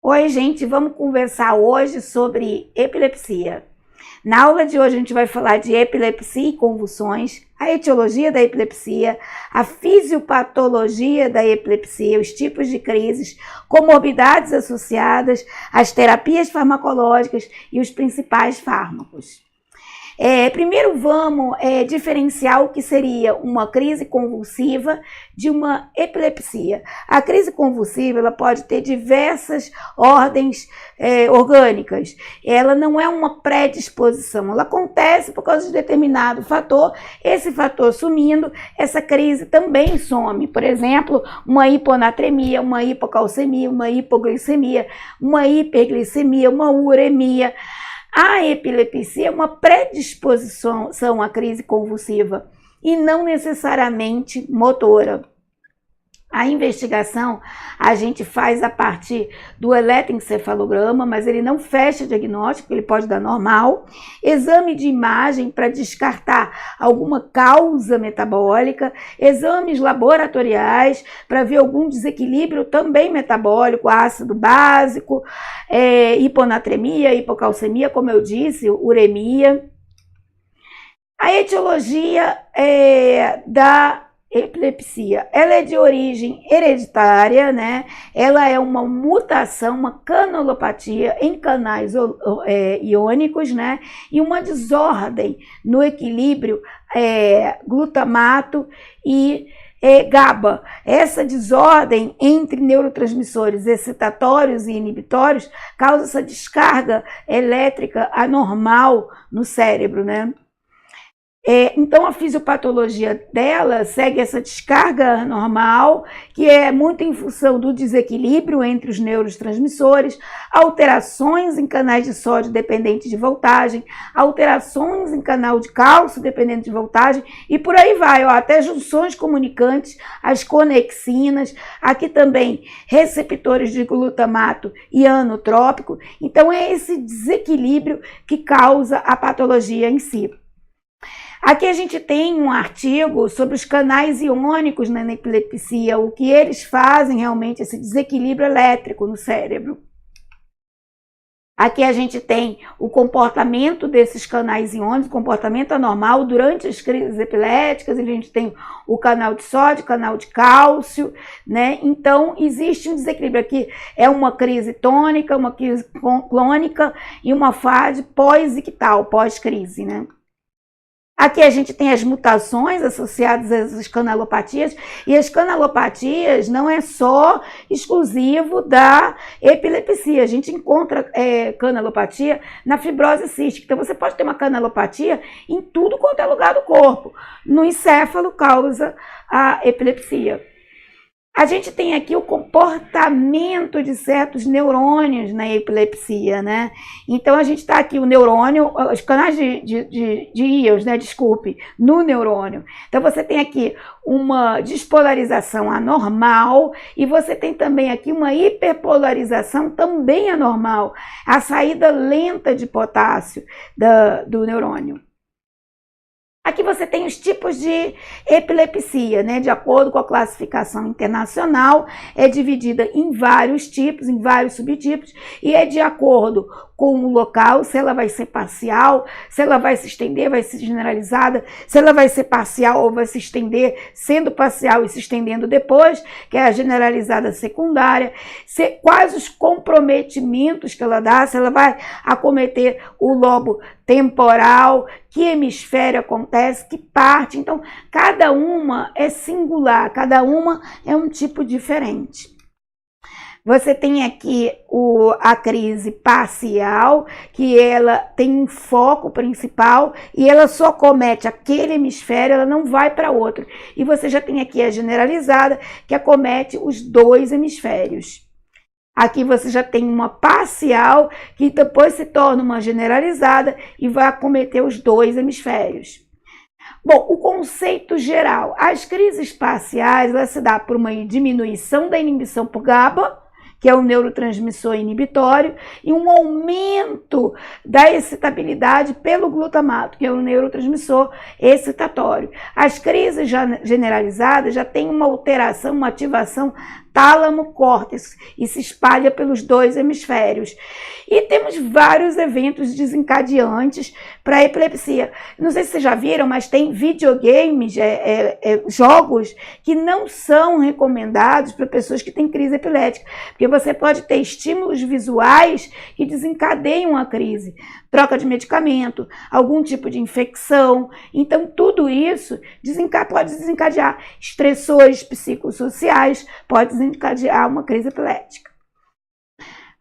Oi, gente, vamos conversar hoje sobre epilepsia. Na aula de hoje a gente vai falar de epilepsia e convulsões, a etiologia da epilepsia, a fisiopatologia da epilepsia, os tipos de crises, comorbidades associadas, as terapias farmacológicas e os principais fármacos. Primeiro vamos diferenciar o que seria uma crise convulsiva de uma epilepsia. A crise convulsiva ela pode ter diversas ordens orgânicas. Ela não é uma predisposição, ela acontece por causa de determinado fator. Esse fator sumindo, essa crise também some. Por exemplo, uma hiponatremia, uma hipocalcemia, uma hipoglicemia, uma hiperglicemia, uma uremia. A epilepsia é uma predisposição à crise convulsiva e não necessariamente motora. A investigação a gente faz a partir do eletroencefalograma, mas ele não fecha diagnóstico, ele pode dar normal. Exame de imagem para descartar alguma causa metabólica, exames laboratoriais para ver algum desequilíbrio também metabólico, ácido básico, hiponatremia, hipocalcemia, como eu disse, uremia. A etiologia da epilepsia, ela é de origem hereditária, né? Ela é uma mutação, uma canalopatia em canais iônicos, né? E uma desordem no equilíbrio glutamato e GABA. Essa desordem entre neurotransmissores excitatórios e inibitórios causa essa descarga elétrica anormal no cérebro, né? Então a fisiopatologia dela segue essa descarga normal, que é muito em função do desequilíbrio entre os neurotransmissores, alterações em canais de sódio dependentes de voltagem, alterações em canal de cálcio dependente de voltagem e por aí vai, ó, até junções comunicantes, as conexinas, aqui também receptores de glutamato ionotrópico. Então é esse desequilíbrio que causa a patologia em si. Aqui a gente tem um artigo sobre os canais iônicos na epilepsia, o que eles fazem realmente, esse desequilíbrio elétrico no cérebro. Aqui a gente tem o comportamento desses canais iônicos, comportamento anormal durante as crises epiléticas, a gente tem o canal de sódio, canal de cálcio, né? Então existe um desequilíbrio aqui, é uma crise tônica, uma crise clônica e uma fase pós-ictal, pós-crise, né? Aqui a gente tem as mutações associadas às canalopatias, e as canalopatias não é só exclusivo da epilepsia, a gente encontra canalopatia na fibrose cística, então você pode ter uma canalopatia em tudo quanto é lugar do corpo, no encéfalo causa a epilepsia. A gente tem aqui o comportamento de certos neurônios na epilepsia, né? Então a gente está aqui o neurônio, os canais de íons, né? Desculpe, no neurônio. Então você tem aqui uma despolarização anormal e você tem também aqui uma hiperpolarização também anormal, a saída lenta de potássio do neurônio. Aqui você tem os tipos de epilepsia, né? De acordo com a classificação internacional, é dividida em vários tipos, em vários subtipos, e é de acordo com o local, se ela vai ser parcial, se ela vai se estender, vai ser generalizada, se ela vai ser parcial ou vai se estender, sendo parcial e se estendendo depois, que é a generalizada secundária, quais os comprometimentos que ela dá, se ela vai acometer o lobo temporal, que hemisfério acontece, que parte. Então, cada uma é singular, cada uma é um tipo diferente. Você tem aqui a crise parcial, que ela tem um foco principal e ela só acomete aquele hemisfério, ela não vai para outro. E você já tem aqui a generalizada, que acomete os dois hemisférios. Aqui você já tem uma parcial, que depois se torna uma generalizada e vai acometer os dois hemisférios. Bom, o conceito geral, as crises parciais, ela se dá por uma diminuição da inibição por GABA, que é o neurotransmissor inibitório, e um aumento da excitabilidade pelo glutamato, que é o neurotransmissor excitatório. As crises generalizadas já têm uma alteração, uma ativação tálamo-córtex e se espalha pelos 2 hemisférios. E temos vários eventos desencadeantes para a epilepsia. Não sei se vocês já viram, mas tem videogames, jogos que não são recomendados para pessoas que têm crise epilética, porque você pode ter estímulos visuais que desencadeiam a crise, troca de medicamento, algum tipo de infecção. Então, tudo isso pode desencadear estressores psicossociais, pode desencadear uma crise epilética.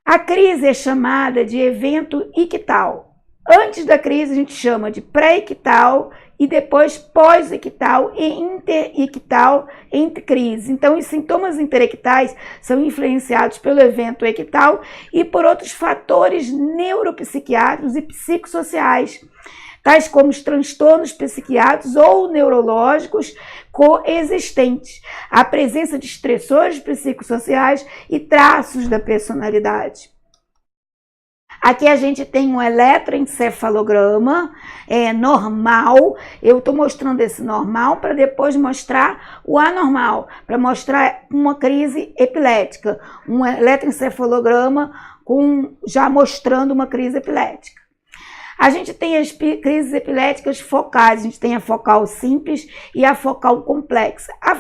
A crise é chamada de evento ictal. Antes da crise, a gente chama de pré-ictal e depois pós-ictal e inter-ictal entre crises. Então, os sintomas interictais são influenciados pelo evento ictal e por outros fatores neuropsiquiátricos e psicossociais, tais como os transtornos psiquiátricos ou neurológicos coexistentes, a presença de estressores psicossociais e traços da personalidade. Aqui a gente tem um eletroencefalograma normal. Eu estou mostrando esse normal para depois mostrar o anormal, para mostrar uma crise epilética. Um eletroencefalograma já mostrando uma crise epilética. A gente tem as crises epiléticas focais, a gente tem a focal simples e a focal complexa. A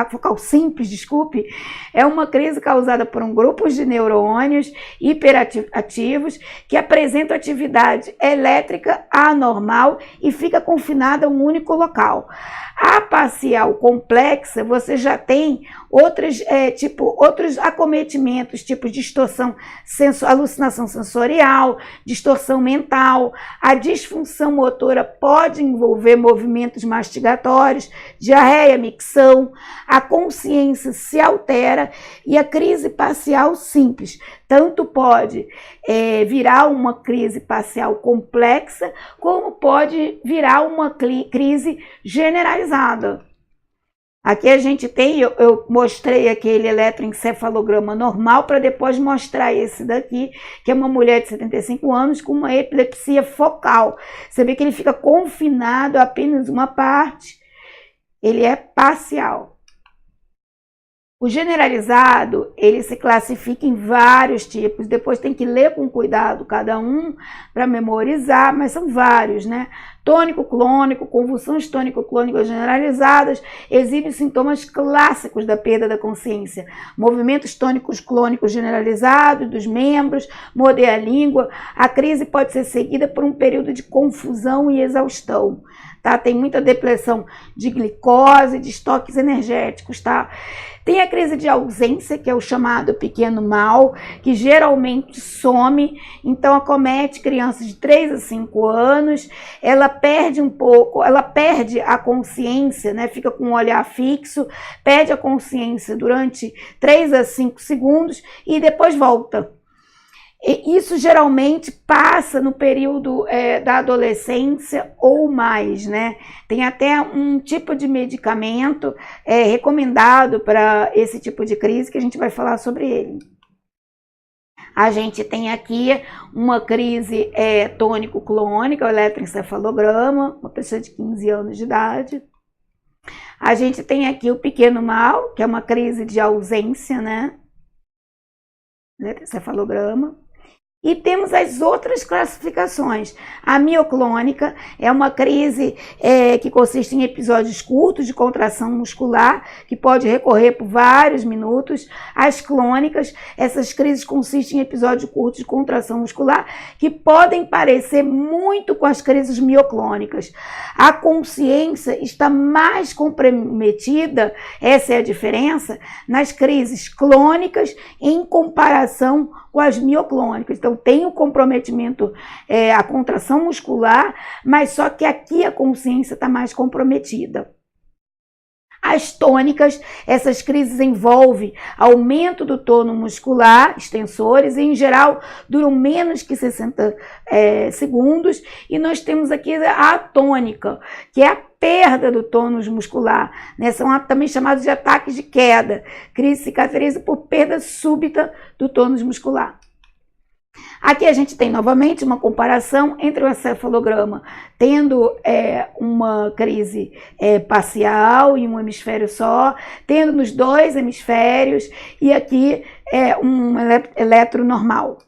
focal simples, desculpe, é uma crise causada por um grupo de neurônios hiperativos que apresentam atividade elétrica anormal e fica confinada a um único local. A parcial complexa, você já tem outros acometimentos, tipo distorção, alucinação sensorial, distorção mental. A disfunção motora pode envolver movimentos mastigatórios, diarreia, micção. A consciência se altera e a crise parcial simples tanto pode virar uma crise parcial complexa, como pode virar uma crise generalizada. Aqui a gente tem, eu mostrei aquele eletroencefalograma normal para depois mostrar esse daqui, que é uma mulher de 75 anos com uma epilepsia focal. Você vê que ele fica confinado a apenas uma parte, ele é parcial. O generalizado, ele se classifica em vários tipos, depois tem que ler com cuidado cada um para memorizar, mas são vários, né? Tônico-clônico, convulsões tônico-clônicas generalizadas, exibem sintomas clássicos da perda da consciência. Movimentos tônicos clônicos generalizados dos membros, morder a língua. A crise pode ser seguida por um período de confusão e exaustão, tá? Tem muita depressão de glicose, de estoques energéticos, tá? Tem a crise de ausência, que é o chamado pequeno mal, que geralmente some, então acomete crianças de 3 a 5 anos, ela perde um pouco, ela perde a consciência, né? Fica com o olhar fixo, perde a consciência durante 3 a 5 segundos e depois volta. Isso geralmente passa no período da adolescência ou mais, né? Tem até um tipo de medicamento recomendado para esse tipo de crise, que a gente vai falar sobre ele. A gente tem aqui uma crise tônico-clônica, o eletroencefalograma, uma pessoa de 15 anos de idade. A gente tem aqui o pequeno mal, que é uma crise de ausência, né? Eletroencefalograma. E temos as outras classificações. A mioclônica é uma crise que consiste em episódios curtos de contração muscular, que pode recorrer por vários minutos. As clônicas, essas crises consistem em episódios curtos de contração muscular, que podem parecer muito com as crises mioclônicas. A consciência está mais comprometida, essa é a diferença, nas crises clônicas em comparação com as mioclônicas. Então, tem o comprometimento, a contração muscular, mas só que aqui a consciência está mais comprometida. As tônicas, essas crises envolvem aumento do tônus muscular, extensores, e em geral duram menos que 60 segundos. E nós temos aqui a atônica, que é a perda do tônus muscular, né? São também chamados de ataques de queda. Crise cicatriza por perda súbita do tônus muscular. Aqui a gente tem novamente uma comparação entre o encefalograma tendo uma crise parcial em um hemisfério só, tendo nos dois hemisférios, e aqui um eletro normal.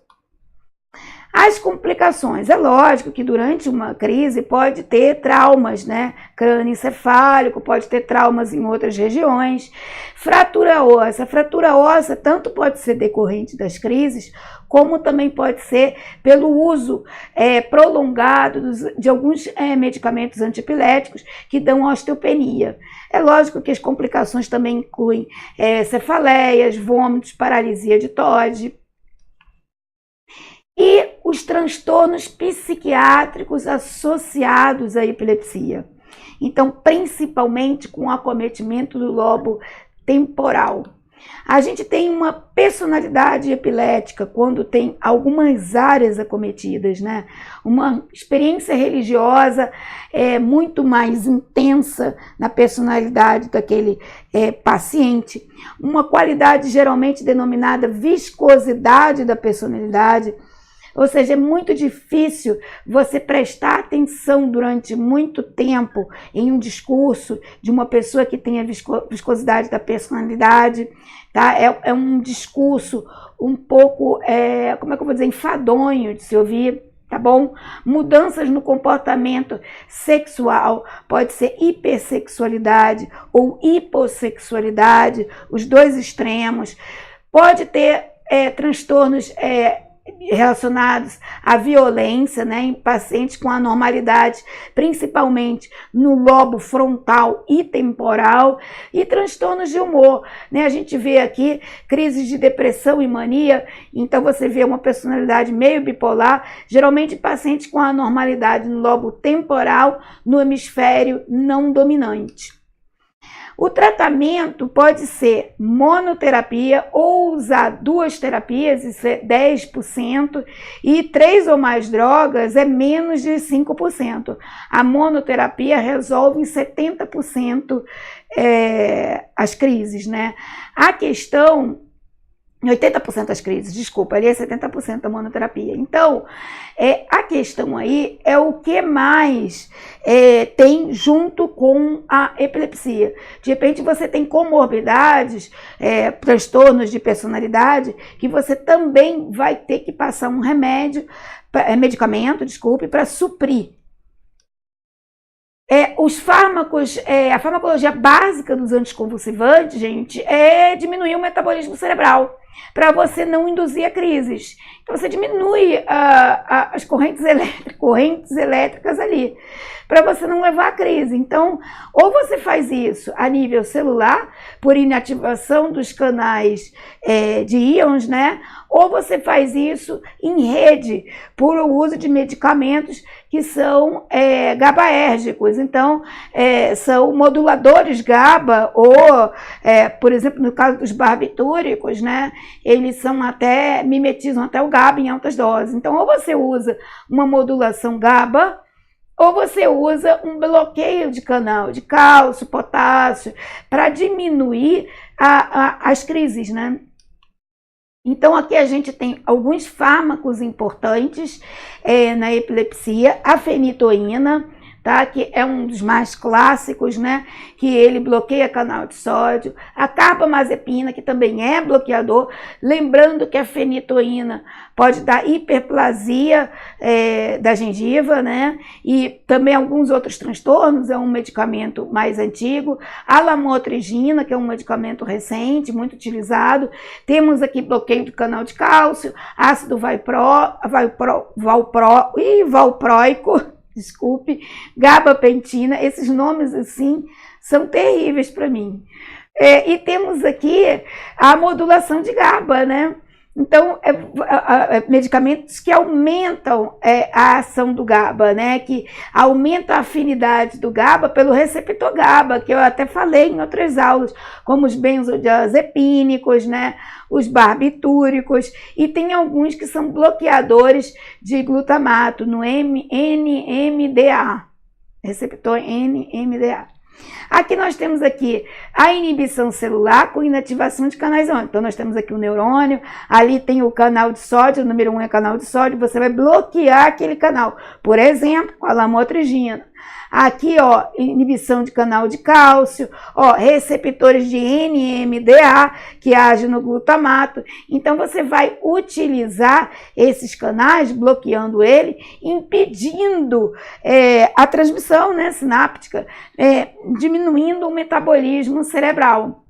As complicações, é lógico que durante uma crise pode ter traumas, né? Crânioencefálico, pode ter traumas em outras regiões. Fratura óssea tanto pode ser decorrente das crises, como também pode ser pelo uso prolongado de alguns medicamentos antiepiléticos que dão osteopenia. É lógico que as complicações também incluem cefaleias, vômitos, paralisia de Todd. E os transtornos psiquiátricos associados à epilepsia. Então, principalmente com o acometimento do lobo temporal. A gente tem uma personalidade epilética quando tem algumas áreas acometidas, né? Uma experiência religiosa muito mais intensa na personalidade daquele paciente. Uma qualidade geralmente denominada viscosidade da personalidade. Ou seja, é muito difícil você prestar atenção durante muito tempo em um discurso de uma pessoa que tenha viscosidade da personalidade, tá? É um discurso um pouco, como é que eu vou dizer, enfadonho de se ouvir, tá bom? Mudanças no comportamento sexual, pode ser hipersexualidade ou hipossexualidade, os dois extremos. Pode ter transtornos relacionados à violência, né, em pacientes com anormalidade, principalmente no lobo frontal e temporal, e transtornos de humor, né? A gente vê aqui crises de depressão e mania, então você vê uma personalidade meio bipolar, geralmente pacientes com anormalidade no lobo temporal, no hemisfério não dominante. O tratamento pode ser monoterapia ou usar duas terapias, isso é 10%, e 3 ou mais drogas é menos de 5%. A monoterapia resolve em 70% as crises, né? A questão... 80% das crises, desculpa, ali é 70% da monoterapia. Então, a questão aí é o que mais tem junto com a epilepsia. De repente você tem comorbidades, transtornos de personalidade, que você também vai ter que passar um medicamento, para suprir. Os fármacos, a farmacologia básica dos anticonvulsivantes, gente, é diminuir o metabolismo cerebral, para você não induzir a crises. Então, você diminui as correntes elétricas ali, para você não levar a crise. Então, ou você faz isso a nível celular, por inativação dos canais de íons, né? Ou você faz isso em rede, por o uso de medicamentos que são GABAérgicos. Então, são moduladores GABA, ou, por exemplo, no caso dos barbitúricos, né? Eles são mimetizam até o GABA em altas doses. Então, ou você usa uma modulação GABA, ou você usa um bloqueio de canal de cálcio, potássio, para diminuir as crises, né? Então, aqui a gente tem alguns fármacos importantes na epilepsia, a fenitoína, tá? Que é um dos mais clássicos, né? Que ele bloqueia canal de sódio, a carbamazepina, que também é bloqueador, lembrando que a fenitoína pode dar hiperplasia da gengiva, né? E também alguns outros transtornos, é um medicamento mais antigo, a lamotrigina, que é um medicamento recente, muito utilizado, temos aqui bloqueio do canal de cálcio, ácido valproico, desculpe, gabapentina, esses nomes assim são terríveis para mim. E temos aqui a modulação de GABA, né? Então, medicamentos que aumentam a ação do GABA, né? Que aumenta a afinidade do GABA pelo receptor GABA, que eu até falei em outras aulas, como os benzodiazepínicos, né? Os barbitúricos, e tem alguns que são bloqueadores de glutamato, no NMDA, receptor NMDA. Aqui nós temos aqui a inibição celular com inativação de canais iônicos. Então nós temos aqui o neurônio, ali tem o canal de sódio, o número 1 é canal de sódio, você vai bloquear aquele canal, por exemplo, com a lamotrigina. Aqui, ó, inibição de canal de cálcio, ó, receptores de NMDA, que agem no glutamato. Então, você vai utilizar esses canais, bloqueando ele, impedindo a transmissão, né, sináptica, diminuindo o metabolismo cerebral.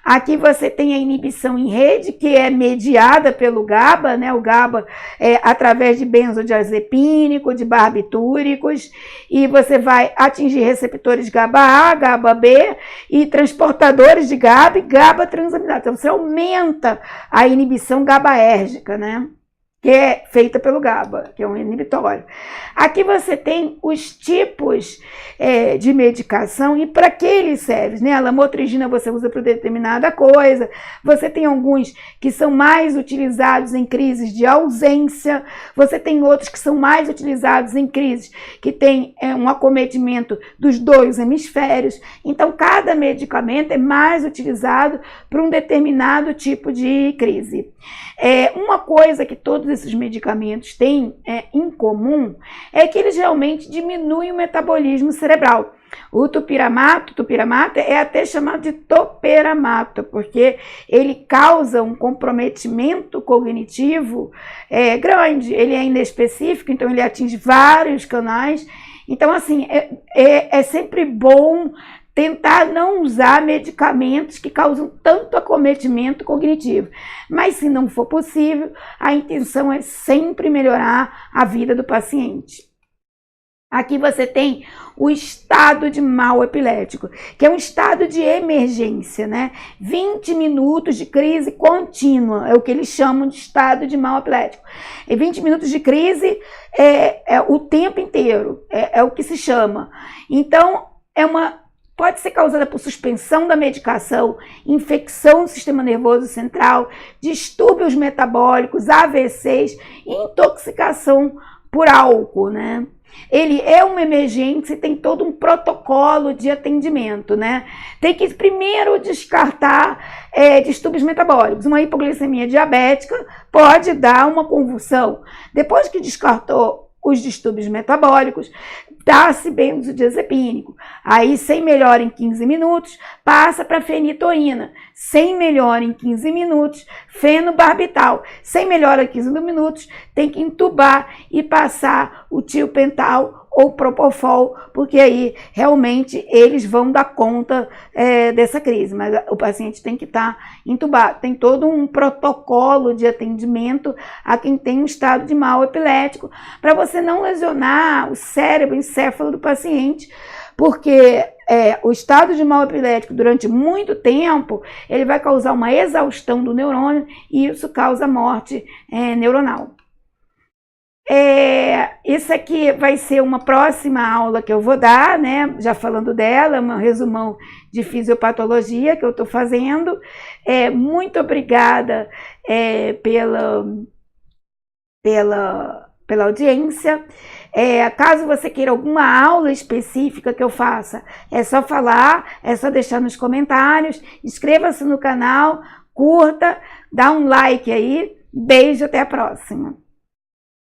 Aqui você tem a inibição em rede, que é mediada pelo GABA, né? O GABA é através de benzodiazepínico, de barbitúricos, e você vai atingir receptores GABA-A, GABA-B e transportadores de GABA e GABA transaminases. Então você aumenta a inibição GABAérgica, né? Que é feita pelo GABA, que é um inibitório. Aqui você tem os tipos de medicação e para que eles servem, né? A lamotrigina você usa para determinada coisa, você tem alguns que são mais utilizados em crises de ausência, você tem outros que são mais utilizados em crises que tem um acometimento dos 2 hemisférios. Então, cada medicamento é mais utilizado para um determinado tipo de crise. Uma coisa que todos esses medicamentos têm em comum é que eles realmente diminuem o metabolismo cerebral. O topiramato é até chamado de toperamato, porque ele causa um comprometimento cognitivo grande, ele é inespecífico, então ele atinge vários canais. Então, assim, é sempre bom tentar não usar medicamentos que causam tanto acometimento cognitivo. Mas, se não for possível, a intenção é sempre melhorar a vida do paciente. Aqui você tem o estado de mal epilético, que é um estado de emergência, né? 20 minutos de crise contínua, é o que eles chamam de estado de mal epilético. E 20 minutos de crise é o tempo inteiro, é o que se chama. Então, pode ser causada por suspensão da medicação, infecção do sistema nervoso central, distúrbios metabólicos, AVCs e intoxicação por álcool, né? Ele é uma emergência e tem todo um protocolo de atendimento, né? Tem que primeiro descartar distúrbios metabólicos. Uma hipoglicemia diabética pode dar uma convulsão. Depois que descartou os distúrbios metabólicos, dá-se benzodiazepínico. Aí, sem melhora em 15 minutos, passa para fenitoína. Sem melhora em 15 minutos, fenobarbital. Sem melhora em 15 minutos, tem que entubar e passar o tiopental ou propofol, porque aí realmente eles vão dar conta dessa crise, mas o paciente tem que estar entubado. Tem todo um protocolo de atendimento a quem tem um estado de mal epilético, para você não lesionar o cérebro, o encéfalo do paciente, porque o estado de mal epilético durante muito tempo, ele vai causar uma exaustão do neurônio e isso causa morte neuronal. Isso aqui vai ser uma próxima aula que eu vou dar, né? Já falando dela, um resumão de fisiopatologia que eu estou fazendo. Muito obrigada pela audiência. Caso você queira alguma aula específica que eu faça, é só falar, é só deixar nos comentários, inscreva-se no canal, curta, dá um like aí. Beijo, até a próxima.